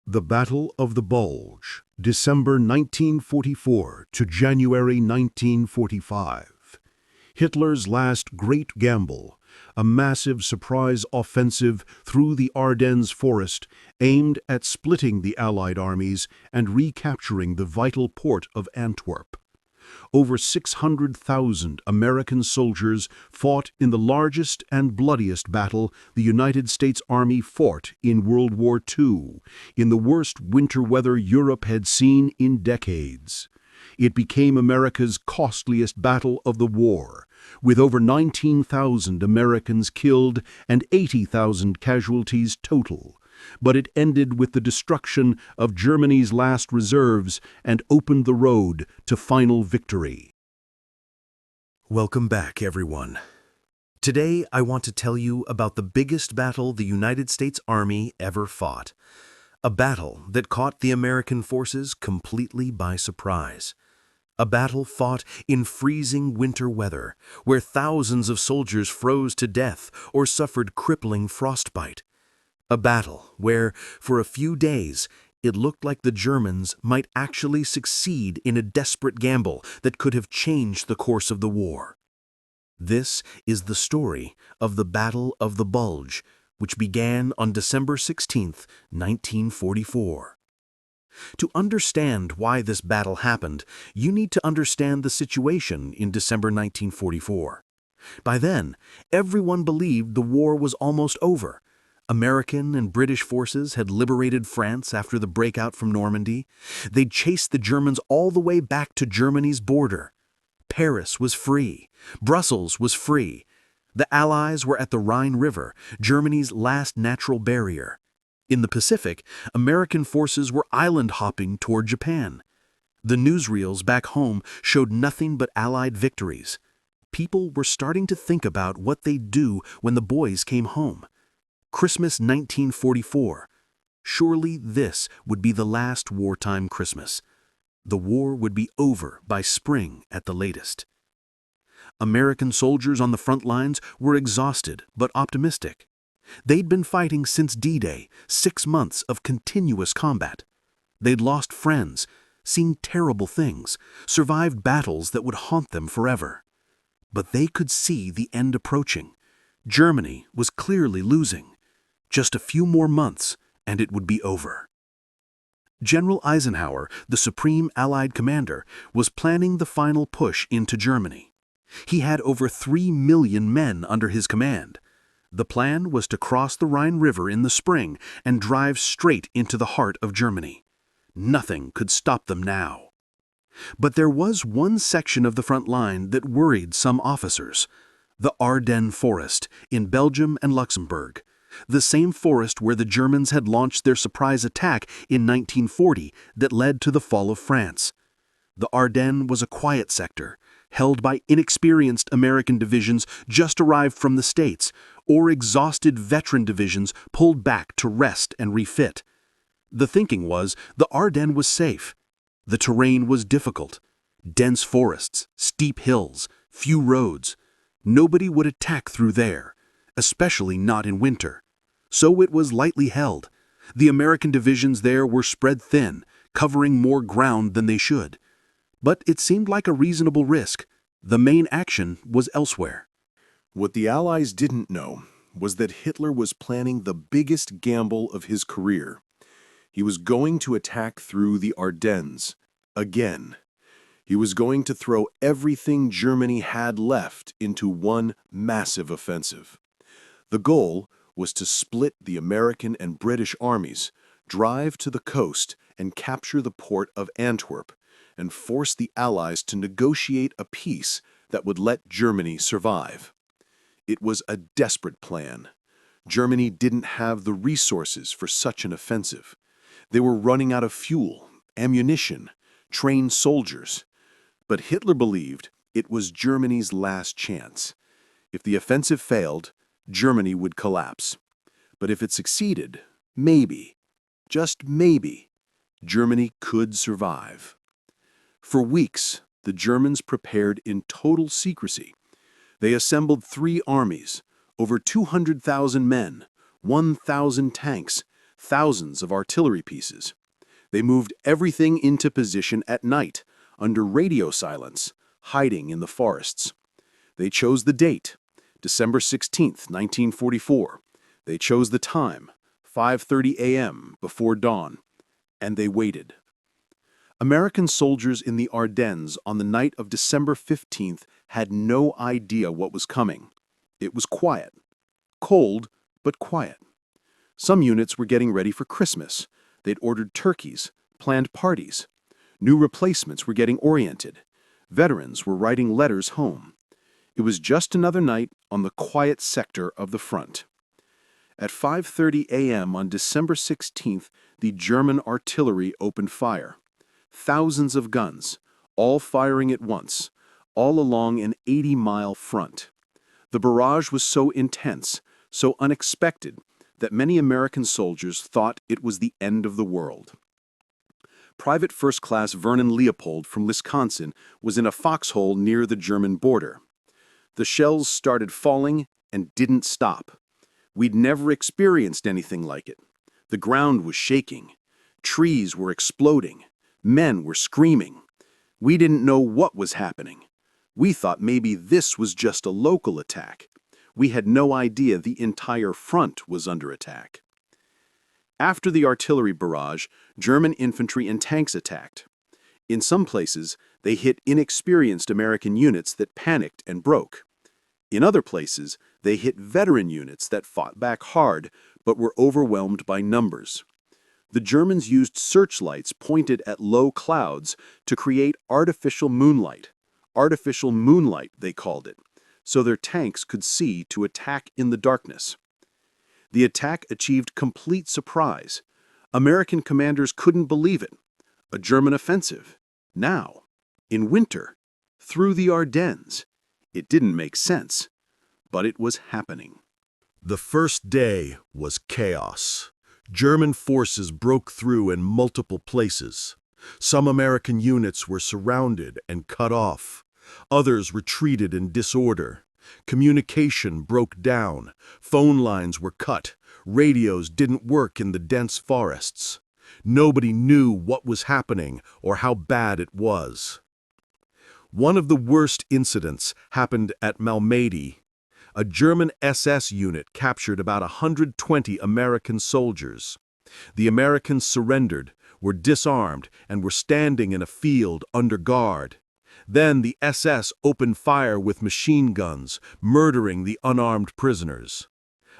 The Battle of the Bulge, December 1944 to January 1945. Hitler's last great gamble, a massive surprise offensive through the Ardennes Forest aimed at splitting the Allied armies and recapturing the vital port of Antwerp. Over 600,000 American soldiers fought in the largest and bloodiest battle the United States Army fought in World War II, in the worst winter weather Europe had seen in decades. It became America's costliest battle of the war, with over 19,000 Americans killed and 80,000 casualties total. But it ended with the destruction of Germany's last reserves and opened the road to final victory. Welcome back, everyone. Today, I want to tell you about the biggest battle the United States Army ever fought. A battle that caught the American forces completely by surprise. A battle fought in freezing winter weather, where thousands of soldiers froze to death or suffered crippling frostbite. A battle where, for a few days, it looked like the Germans might actually succeed in a desperate gamble that could have changed the course of the war. This is the story of the Battle of the Bulge, which began on December 16, 1944. To understand why this battle happened, you need to understand the situation in December 1944. By then, everyone believed the war was almost over. American and British forces had liberated France after the breakout from Normandy. They'd chased the Germans all the way back to Germany's border. Paris was free. Brussels was free. The Allies were at the Rhine River, Germany's last natural barrier. In the Pacific, American forces were island-hopping toward Japan. The newsreels back home showed nothing but Allied victories. People were starting to think about what they'd do when the boys came home. Christmas 1944. Surely this would be the last wartime Christmas. The war would be over by spring at the latest. American soldiers on the front lines were exhausted but optimistic. They'd been fighting since D-Day, 6 months of continuous combat. They'd lost friends, seen terrible things, survived battles that would haunt them forever. But they could see the end approaching. Germany was clearly losing. Just a few more months, and it would be over. General Eisenhower, the supreme Allied commander, was planning the final push into Germany. He had over 3 million men under his command. The plan was to cross the Rhine River in the spring and drive straight into the heart of Germany. Nothing could stop them now. But there was one section of the front line that worried some officers: the Ardennes Forest in Belgium and Luxembourg. The same forest where the Germans had launched their surprise attack in 1940 that led to the fall of France. The Ardennes was a quiet sector, held by inexperienced American divisions just arrived from the States, or exhausted veteran divisions pulled back to rest and refit. The thinking was the Ardennes was safe. The terrain was difficult. Dense forests, steep hills, few roads. Nobody would attack through there, especially not in winter. So it was lightly held. The American divisions there were spread thin, covering more ground than they should. But it seemed like a reasonable risk. The main action was elsewhere. What the Allies didn't know was that Hitler was planning the biggest gamble of his career. He was going to attack through the Ardennes again. He was going to throw everything Germany had left into one massive offensive. The goal was to split the American and British armies, drive to the coast and capture the port of Antwerp, and force the Allies to negotiate a peace that would let Germany survive. It was a desperate plan. Germany didn't have the resources for such an offensive. They were running out of fuel, ammunition, trained soldiers. But Hitler believed it was Germany's last chance. If the offensive failed, Germany would collapse. But if it succeeded, maybe, just maybe, Germany could survive. For weeks, the Germans prepared in total secrecy. They assembled 3 armies, over 200,000 men, 1,000 tanks, thousands of artillery pieces. They moved everything into position at night, under radio silence, hiding in the forests. They chose the date, December 16th, 1944. They chose the time, 5:30 a.m. before dawn, and they waited. American soldiers in the Ardennes on the night of December 15th had no idea what was coming. It was quiet. Cold, but quiet. Some units were getting ready for Christmas. They'd ordered turkeys, planned parties. New replacements were getting oriented. Veterans were writing letters home. It was just another night on the quiet sector of the front. At 5:30 a.m. on December 16th, the German artillery opened fire. Thousands of guns, all firing at once, all along an 80-mile front. The barrage was so intense, so unexpected, that many American soldiers thought it was the end of the world. Private First Class Vernon Leopold from Wisconsin was in a foxhole near the German border. The shells started falling and didn't stop. We'd never experienced anything like it. The ground was shaking. Trees were exploding. Men were screaming. We didn't know what was happening. We thought maybe this was just a local attack. We had no idea the entire front was under attack. After the artillery barrage, German infantry and tanks attacked. In some places, they hit inexperienced American units that panicked and broke. In other places, they hit veteran units that fought back hard but were overwhelmed by numbers. The Germans used searchlights pointed at low clouds to create artificial moonlight. Artificial moonlight, they called it, so their tanks could see to attack in the darkness. The attack achieved complete surprise. American commanders couldn't believe it. A German offensive. Now, in winter, through the Ardennes. It didn't make sense, but it was happening. The first day was chaos. German forces broke through in multiple places. Some American units were surrounded and cut off. Others retreated in disorder. Communication broke down. Phone lines were cut. Radios didn't work in the dense forests. Nobody knew what was happening or how bad it was. One of the worst incidents happened at Malmedy. A German SS unit captured about 120 American soldiers. The Americans surrendered, were disarmed, and were standing in a field under guard. Then the SS opened fire with machine guns, murdering the unarmed prisoners.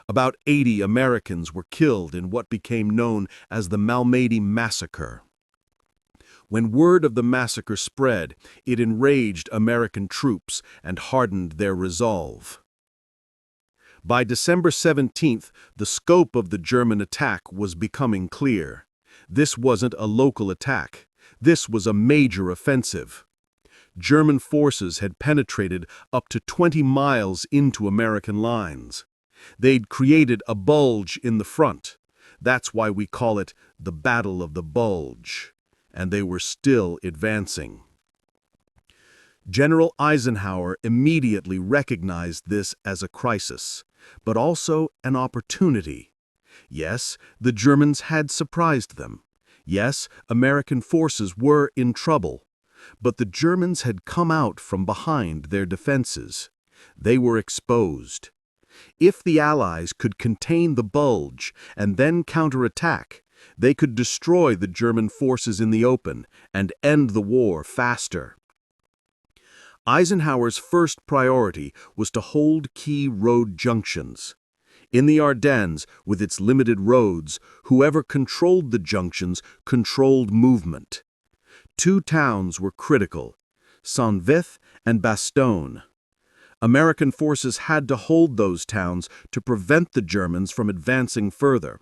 About 80 Americans were killed in what became known as the Malmedy Massacre. When word of the massacre spread, it enraged American troops and hardened their resolve. By December 17th, the scope of the German attack was becoming clear. This wasn't a local attack. This was a major offensive. German forces had penetrated up to 20 miles into American lines. They'd created a bulge in the front. That's why we call it the Battle of the Bulge. And they were still advancing. General Eisenhower immediately recognized this as a crisis, but also an opportunity. Yes, the Germans had surprised them. Yes, American forces were in trouble. But the Germans had come out from behind their defenses. They were exposed. If the Allies could contain the Bulge and then counterattack, they could destroy the German forces in the open and end the war faster. Eisenhower's first priority was to hold key road junctions. In the Ardennes, with its limited roads, whoever controlled the junctions controlled movement. Two towns were critical, Saint-Vith and Bastogne. American forces had to hold those towns to prevent the Germans from advancing further.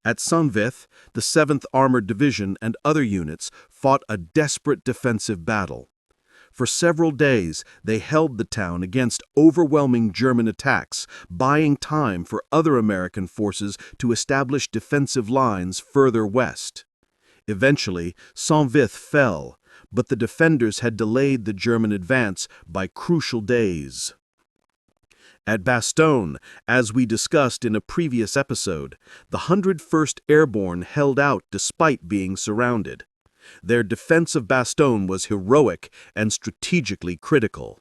At Saint-Vith, the 7th Armored Division and other units fought a desperate defensive battle. For several days, they held the town against overwhelming German attacks, buying time for other American forces to establish defensive lines further west. Eventually, Saint-Vith fell, but the defenders had delayed the German advance by crucial days. At Bastogne, as we discussed in a previous episode, the 101st Airborne held out despite being surrounded. Their defense of Bastogne was heroic and strategically critical.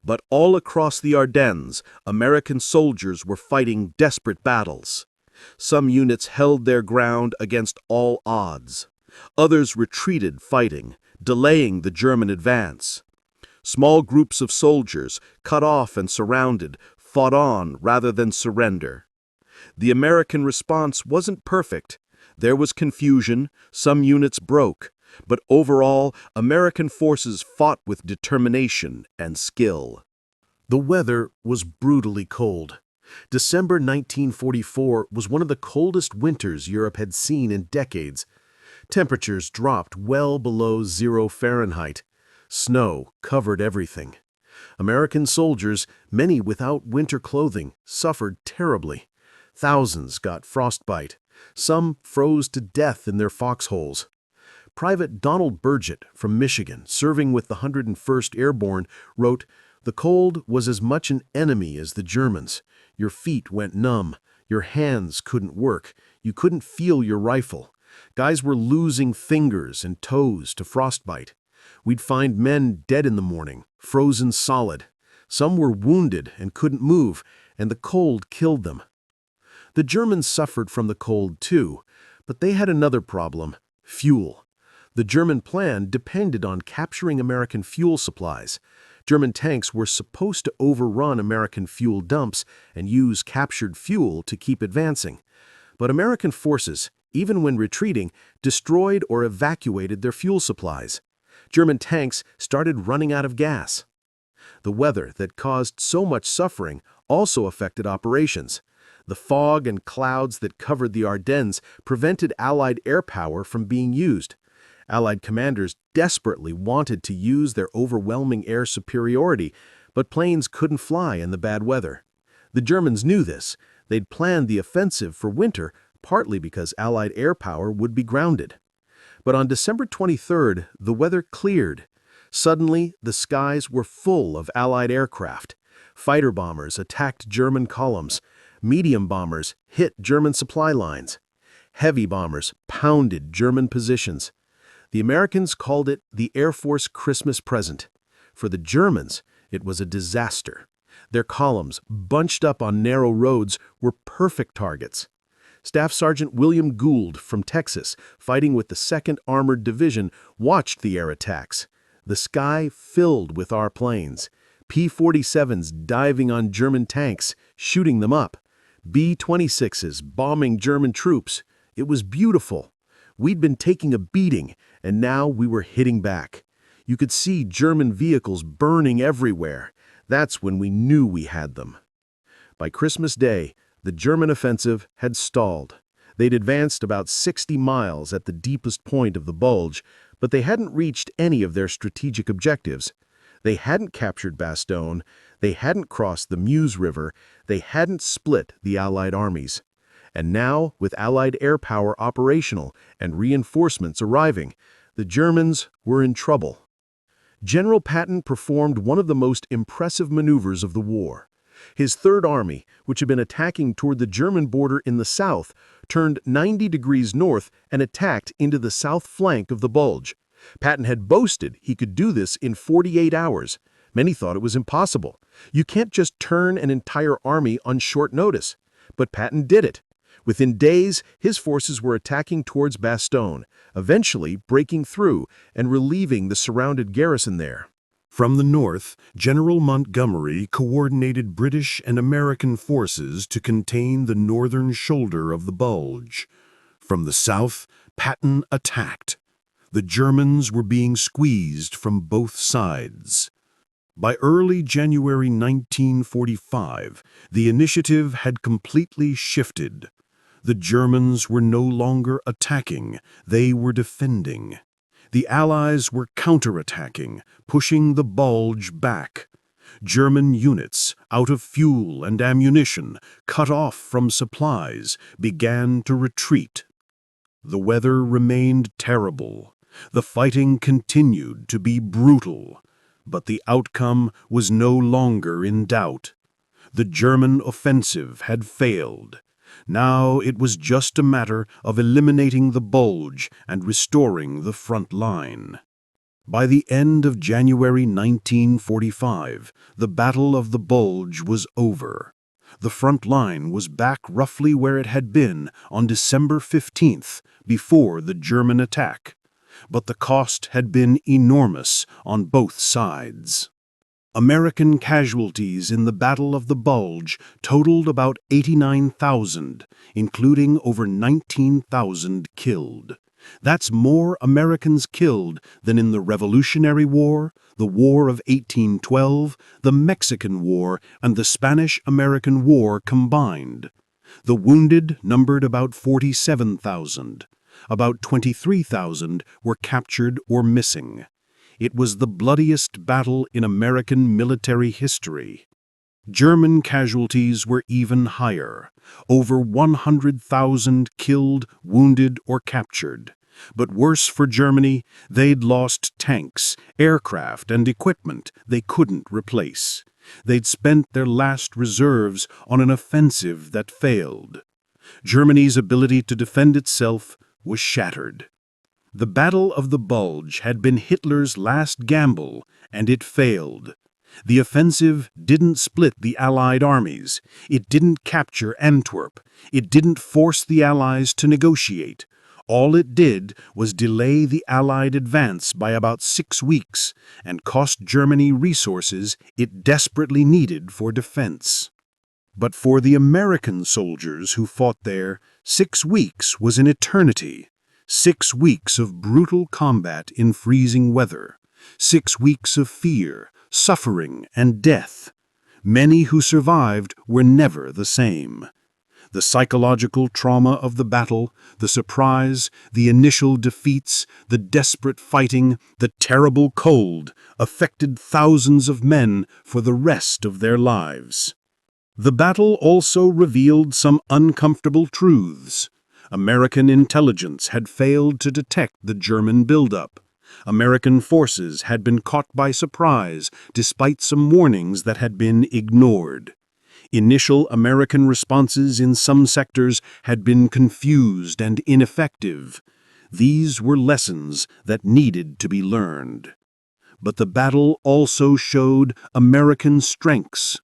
But all across the Ardennes, American soldiers were fighting desperate battles. Some units held their ground against all odds. Others retreated fighting, delaying the German advance. Small groups of soldiers, cut off and surrounded, fought on rather than surrender. The American response wasn't perfect. There was confusion, some units broke, but overall, American forces fought with determination and skill. The weather was brutally cold. December 1944 was one of the coldest winters Europe had seen in decades. Temperatures dropped well below 0 Fahrenheit. Snow covered everything. American soldiers, many without winter clothing, suffered terribly. Thousands got frostbite. Some froze to death in their foxholes. Private Donald Bulge from Michigan, serving with the 101st Airborne, wrote, "The cold was as much an enemy as the Germans. Your feet went numb. Your hands couldn't work. You couldn't feel your rifle. Guys were losing fingers and toes to frostbite. We'd find men dead in the morning, frozen solid. Some were wounded and couldn't move, and the cold killed them." The Germans suffered from the cold too, but they had another problem: fuel. The German plan depended on capturing American fuel supplies. German tanks were supposed to overrun American fuel dumps and use captured fuel to keep advancing. But American forces, even when retreating, destroyed or evacuated their fuel supplies. German tanks started running out of gas. The weather that caused so much suffering also affected operations. The fog and clouds that covered the Ardennes prevented Allied air power from being used. Allied commanders desperately wanted to use their overwhelming air superiority, but planes couldn't fly in the bad weather. The Germans knew this. They'd planned the offensive for winter, partly because Allied air power would be grounded. But on December 23rd, the weather cleared. Suddenly, the skies were full of Allied aircraft. Fighter bombers attacked German columns. Medium bombers hit German supply lines. Heavy bombers pounded German positions. The Americans called it the Air Force Christmas present. For the Germans, it was a disaster. Their columns, bunched up on narrow roads, were perfect targets. Staff Sergeant William Gould from Texas, fighting with the 2nd Armored Division, watched the air attacks. The sky filled with our planes. P-47s diving on German tanks, shooting them up. B-26s bombing German troops. It was beautiful. We'd been taking a beating, and now we were hitting back. You could see German vehicles burning everywhere. That's when we knew we had them. By Christmas Day, the German offensive had stalled. They'd advanced about 60 miles at the deepest point of the Bulge, but they hadn't reached any of their strategic objectives. They hadn't captured Bastogne, they hadn't crossed the Meuse River, they hadn't split the Allied armies. And now, with Allied air power operational and reinforcements arriving, the Germans were in trouble. General Patton performed one of the most impressive maneuvers of the war. His Third Army, which had been attacking toward the German border in the south, turned 90 degrees north and attacked into the south flank of the Bulge. Patton had boasted he could do this in 48 hours. Many thought it was impossible. You can't just turn an entire army on short notice. But Patton did it. Within days, his forces were attacking towards Bastogne, eventually breaking through and relieving the surrounded garrison there. From the north, General Montgomery coordinated British and American forces to contain the northern shoulder of the Bulge. From the south, Patton attacked. The Germans were being squeezed from both sides. By early January 1945, the initiative had completely shifted. The Germans were no longer attacking, they were defending. The Allies were counterattacking, pushing the Bulge back. German units, out of fuel and ammunition, cut off from supplies, began to retreat. The weather remained terrible. The fighting continued to be brutal. But the outcome was no longer in doubt. The German offensive had failed. Now it was just a matter of eliminating the Bulge and restoring the front line. By the end of January 1945, the Battle of the Bulge was over. The front line was back roughly where it had been on December 15th, before the German attack. But the cost had been enormous on both sides. American casualties in the Battle of the Bulge totaled about 89,000, including over 19,000 killed. That's more Americans killed than in the Revolutionary War, the War of 1812, the Mexican War, and the Spanish-American War combined. The wounded numbered about 47,000. About 23,000 were captured or missing. It was the bloodiest battle in American military history. German casualties were even higher, over 100,000 killed, wounded, or captured. But worse for Germany, they'd lost tanks, aircraft, and equipment they couldn't replace. They'd spent their last reserves on an offensive that failed. Germany's ability to defend itself was shattered. The Battle of the Bulge had been Hitler's last gamble, and it failed. The offensive didn't split the Allied armies. It didn't capture Antwerp. It didn't force the Allies to negotiate. All it did was delay the Allied advance by about 6 weeks and cost Germany resources it desperately needed for defense. But for the American soldiers who fought there, 6 weeks was an eternity. 6 weeks of brutal combat in freezing weather. 6 weeks of fear, suffering, and death. Many who survived were never the same. The psychological trauma of the battle, the surprise, the initial defeats, the desperate fighting, the terrible cold, affected thousands of men for the rest of their lives. The battle also revealed some uncomfortable truths. American intelligence had failed to detect the German buildup. American forces had been caught by surprise, despite some warnings that had been ignored. Initial American responses in some sectors had been confused and ineffective. These were lessons that needed to be learned. But the battle also showed American strengths.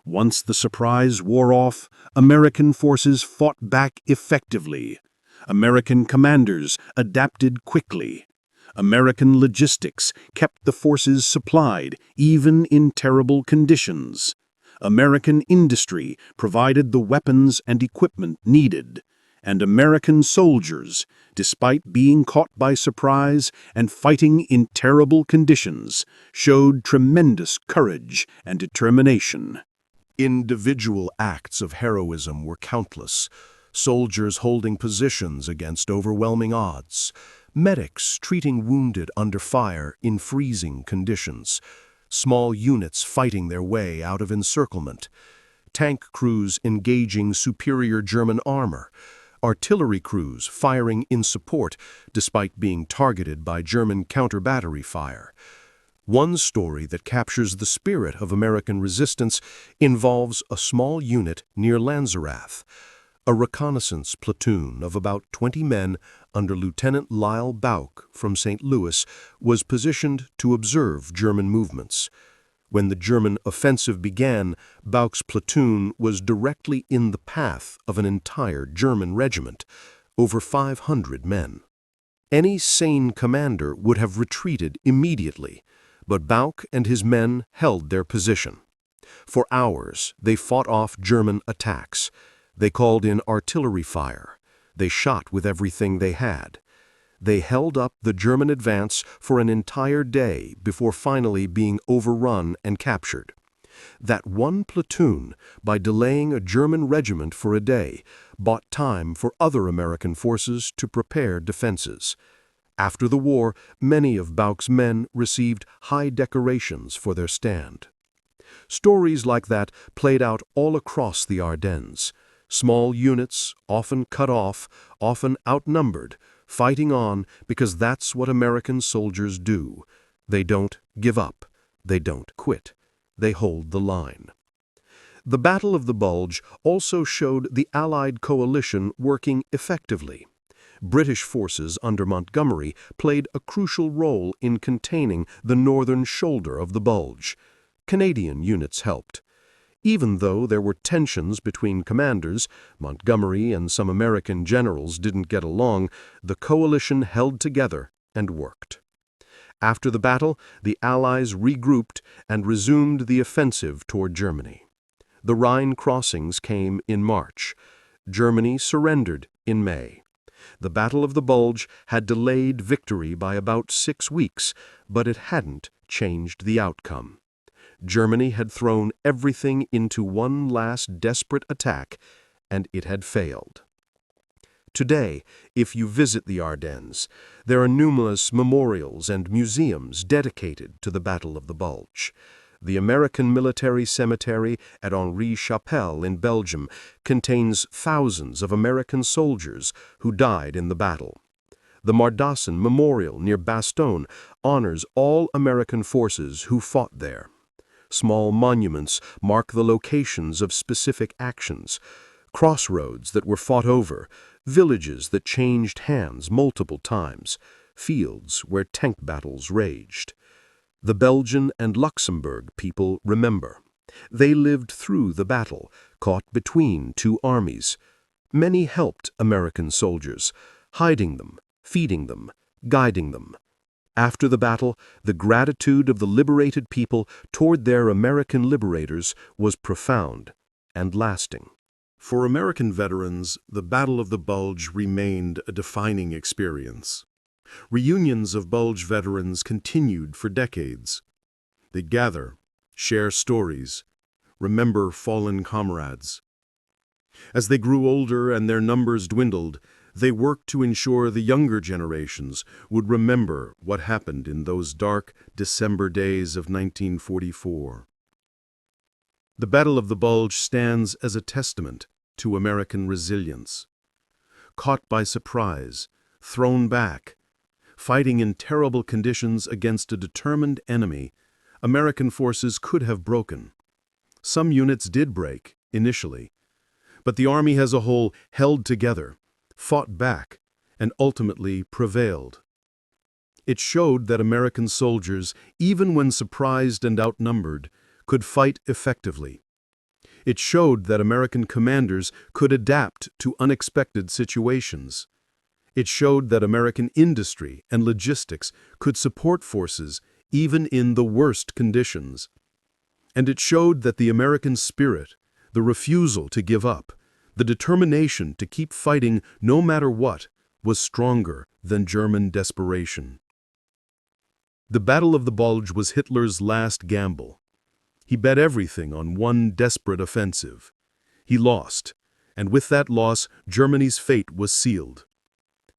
Once the surprise wore off, American forces fought back effectively. American commanders adapted quickly. American logistics kept the forces supplied, even in terrible conditions. American industry provided the weapons and equipment needed. And American soldiers, despite being caught by surprise and fighting in terrible conditions, showed tremendous courage and determination. Individual acts of heroism were countless. Soldiers holding positions against overwhelming odds. Medics treating wounded under fire in freezing conditions. Small units fighting their way out of encirclement. Tank crews engaging superior German armor. Artillery crews firing in support despite being targeted by German counter-battery fire. One story that captures the spirit of American resistance involves a small unit near Lanzerath. A reconnaissance platoon of about 20 men under Lieutenant Lyle Bauch from St. Louis was positioned to observe German movements. When the German offensive began, Bauch's platoon was directly in the path of an entire German regiment, over 500 men. Any sane commander would have retreated immediately, but Bauch and his men held their position. For hours, they fought off German attacks. They called in artillery fire. They shot with everything they had. They held up the German advance for an entire day before finally being overrun and captured. That one platoon, by delaying a German regiment for a day, bought time for other American forces to prepare defenses. After the war, many of Bauch's men received high decorations for their stand. Stories like that played out all across the Ardennes. Small units, often cut off, often outnumbered, fighting on because that's what American soldiers do. They don't give up. They don't quit. They hold the line. The Battle of the Bulge also showed the Allied coalition working effectively. British forces under Montgomery played a crucial role in containing the northern shoulder of the Bulge. Canadian units helped. Even though there were tensions between commanders, Montgomery and some American generals didn't get along, the coalition held together and worked. After the battle, the Allies regrouped and resumed the offensive toward Germany. The Rhine crossings came in March. Germany surrendered in May. The Battle of the Bulge had delayed victory by about 6 weeks, but it hadn't changed the outcome. Germany had thrown everything into one last desperate attack, and it had failed. Today, if you visit the Ardennes, there are numerous memorials and museums dedicated to the Battle of the Bulge. The American Military Cemetery at Henri-Chapelle in Belgium contains thousands of American soldiers who died in the battle. The Mardassin Memorial near Bastogne honors all American forces who fought there. Small monuments mark the locations of specific actions, crossroads that were fought over, villages that changed hands multiple times, fields where tank battles raged. The Belgian and Luxembourg people remember. They lived through the battle, caught between two armies. Many helped American soldiers, hiding them, feeding them, guiding them. After the battle, the gratitude of the liberated people toward their American liberators was profound and lasting. For American veterans, the Battle of the Bulge remained a defining experience. Reunions of Bulge veterans continued for decades. They'd gather, share stories, remember fallen comrades. As they grew older and their numbers dwindled, they worked to ensure the younger generations would remember what happened in those dark December days of 1944. The Battle of the Bulge stands as a testament to American resilience. Caught by surprise, thrown back, fighting in terrible conditions against a determined enemy, American forces could have broken. Some units did break, initially, but the Army as a whole held together, fought back, and ultimately prevailed. It showed that American soldiers, even when surprised and outnumbered, could fight effectively. It showed that American commanders could adapt to unexpected situations. It showed that American industry and logistics could support forces even in the worst conditions. And it showed that the American spirit, the refusal to give up, the determination to keep fighting no matter what, was stronger than German desperation. The Battle of the Bulge was Hitler's last gamble. He bet everything on one desperate offensive. He lost, and with that loss, Germany's fate was sealed.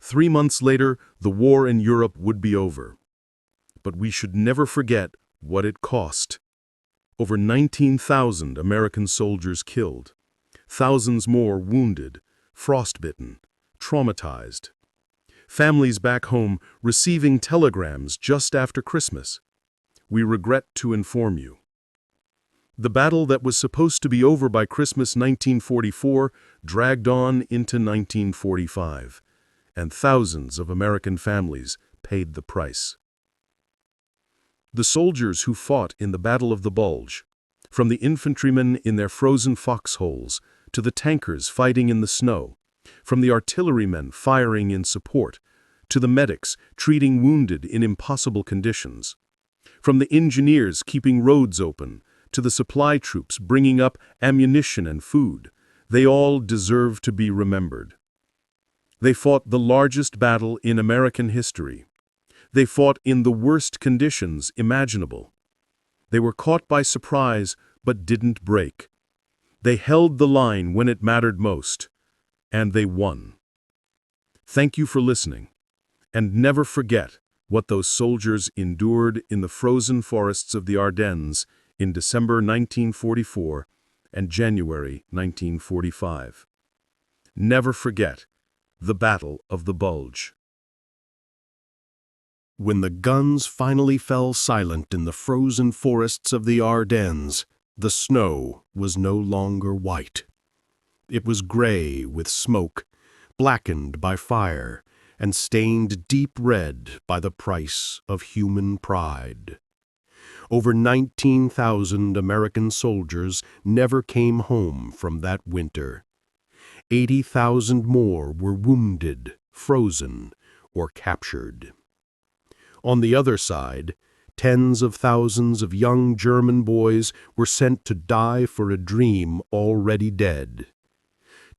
3 months later, the war in Europe would be over. But we should never forget what it cost. Over 19,000 American soldiers killed, thousands more wounded, frostbitten, traumatized. Families back home receiving telegrams just after Christmas. We regret to inform you. The battle that was supposed to be over by Christmas 1944 dragged on into 1945. And thousands of American families paid the price. The soldiers who fought in the Battle of the Bulge, from the infantrymen in their frozen foxholes to the tankers fighting in the snow, from the artillerymen firing in support to the medics treating wounded in impossible conditions, from the engineers keeping roads open to the supply troops bringing up ammunition and food, they all deserve to be remembered. They fought the largest battle in American history. They fought in the worst conditions imaginable. They were caught by surprise, but didn't break. They held the line when it mattered most, and they won. Thank you for listening, and never forget what those soldiers endured in the frozen forests of the Ardennes in December 1944 and January 1945. Never forget the Battle of the Bulge. When the guns finally fell silent in the frozen forests of the Ardennes, The snow was no longer white. It was gray with smoke, blackened by fire, and stained deep red by the price of human pride. Over 19,000 American soldiers never came home from that winter. 80,000 more were wounded, frozen, or captured. On the other side, tens of thousands of young German boys were sent to die for a dream already dead.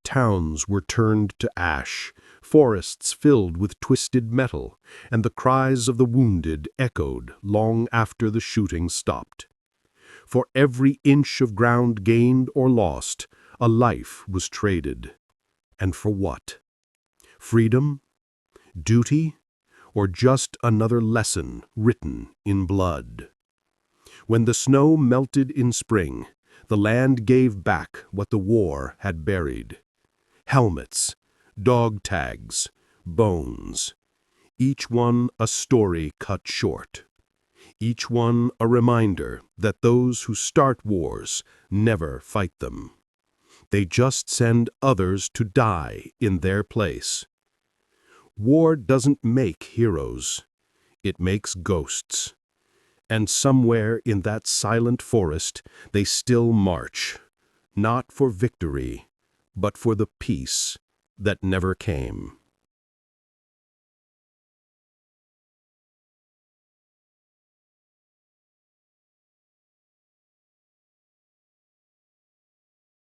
Towns were turned to ash, forests filled with twisted metal, and the cries of the wounded echoed long after the shooting stopped. For every inch of ground gained or lost, a life was traded. And for what? Freedom? Duty? Or just another lesson written in blood? When the snow melted in spring, the land gave back what the war had buried. Helmets, dog tags, bones, each one a story cut short. Each one a reminder that those who start wars never fight them. They just send others to die in their place. War doesn't make heroes, it makes ghosts. And somewhere in that silent forest they still march, not for victory, but for the peace that never came.